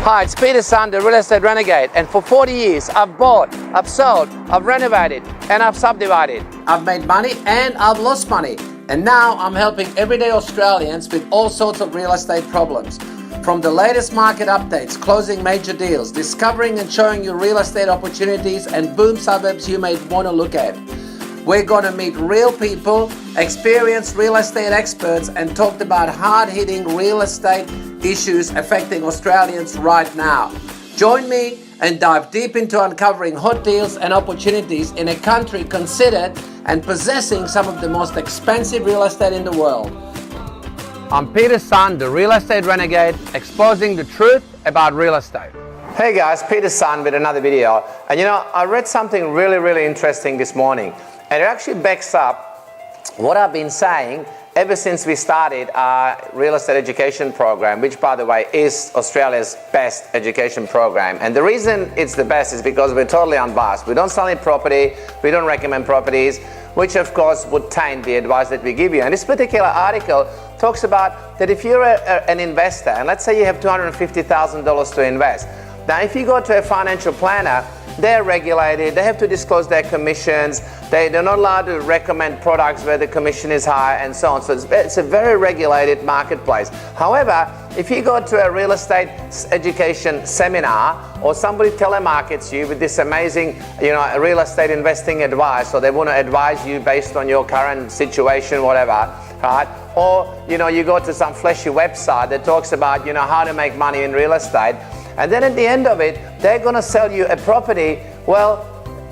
Hi, it's Peter Sun, the Real Estate Renegade, and for 40 years I've bought, I've sold, I've renovated, and I've subdivided. I've made money and I've lost money. And now I'm helping everyday Australians with all sorts of real estate problems. From the latest market updates, closing major deals, discovering and showing you real estate opportunities and boom suburbs you may want to look at. We're going to meet real people, experienced real estate experts, and talk about hard-hitting real estate issues affecting Australians right now. Join me and dive deep into uncovering hot deals and opportunities in a country considered and possessing some of the most expensive real estate in the world. I'm Peter Sun, the Real Estate Renegade, exposing the truth about real estate. Hey guys, Peter Sun with another video. And you know, I read something really interesting this morning, and it actually backs up what I've been saying ever since we started our real estate education program, which by the way is Australia's best education program. And the reason it's the best is because we're totally unbiased. We don't sell any property, we don't recommend properties, which of course would taint the advice that we give you. And this particular article talks about that if you're an investor, and let's say you have $250,000 to invest. Now if you go to a financial planner, they're regulated, they have to disclose their commissions, they're not allowed to recommend products where the commission is high and so on. So it's a very regulated marketplace. However, if you go to a real estate education seminar or somebody telemarkets you with this amazing, real estate investing advice, or they want to advise you based on your current situation, whatever, right? Or, you go to some flashy website that talks about, how to make money in real estate. And then at the end of it, they're going to sell you a property. Well,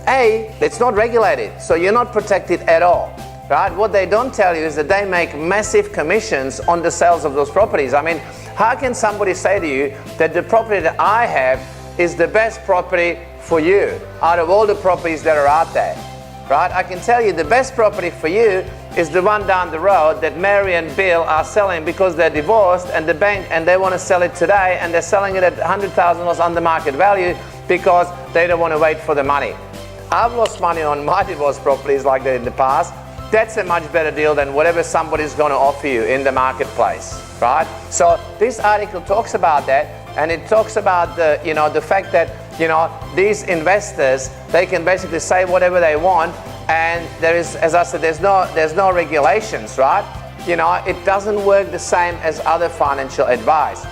A, it's not regulated, so you're not protected at all, right? What they don't tell you is that they make massive commissions on the sales of those properties. I mean, how can somebody say to you that the property that I have is the best property for you out of all the properties that are out there, right? I can tell you the best property for you is the one down the road that Mary and Bill are selling because they're divorced and the bank, and they want to sell it today, and they're selling it at $100,000 under market value because they don't want to wait for the money. I've lost money on my divorce properties like that in the past. That's a much better deal than whatever somebody's going to offer you in the marketplace, right? So this article talks about that, and it talks about the fact that these investors, they can basically say whatever they want. And there is, as I said, there's no regulations, right? It doesn't work the same as other financial advice.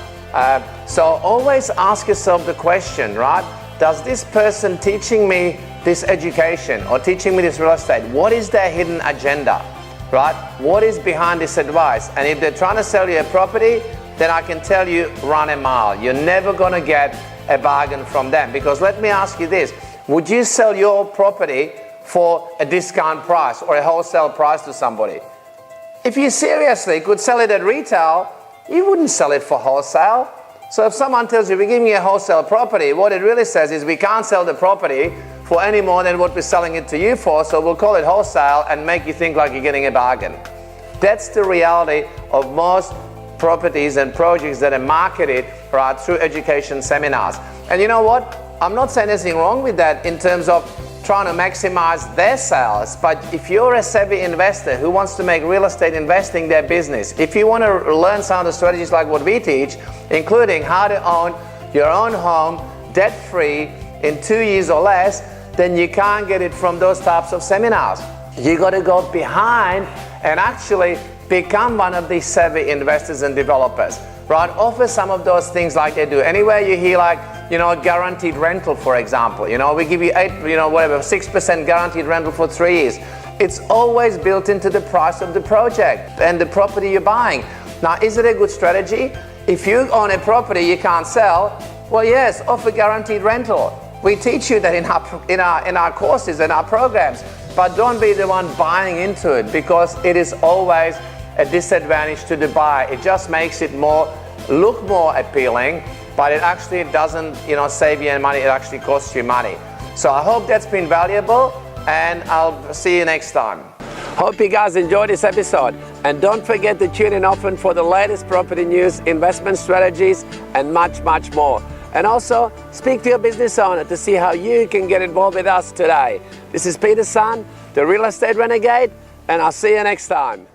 So always ask yourself the question, right? Does this person teaching me this education or teaching me this real estate, what is their hidden agenda, right? What is behind this advice? And if they're trying to sell you a property, then I can tell you, run a mile. You're never going to get a bargain from them. Because let me ask you this, would you sell your property for a discount price or a wholesale price to somebody? If you seriously could sell it at retail, you wouldn't sell it for wholesale. So if someone tells you we're giving you a wholesale property, what it really says is we can't sell the property for any more than what we're selling it to you for, so we'll call it wholesale and make you think like you're getting a bargain. That's the reality of most properties and projects that are marketed right through education seminars. And you know what? I'm not saying anything wrong with that in terms of trying to maximize their sales, but if you're a savvy investor who wants to make real estate investing their business, if you want to learn some of the strategies like what we teach, including how to own your own home debt-free in 2 years or less, then you can't get it from those types of seminars. You got to go behind and actually become one of these savvy investors and developers, right? Offer some of those things like they do. Anywhere you hear like, guaranteed rental, for example, we give you 6% guaranteed rental for 3 years. It's always built into the price of the project and the property you're buying. Now, is it a good strategy? If you own a property you can't sell, well, yes, offer guaranteed rental. We teach you that in our courses and our programs, but don't be the one buying into it, because it is always a disadvantage to the buyer. It just makes it look more appealing, but it actually doesn't, save you any money. It actually costs you money. So I hope that's been valuable, and I'll see you next time. Hope you guys enjoyed this episode, and don't forget to tune in often for the latest property news, investment strategies, and much more. And also, speak to your business owner to see how you can get involved with us today. This is Peter Sun, the Real Estate Renegade, and I'll see you next time.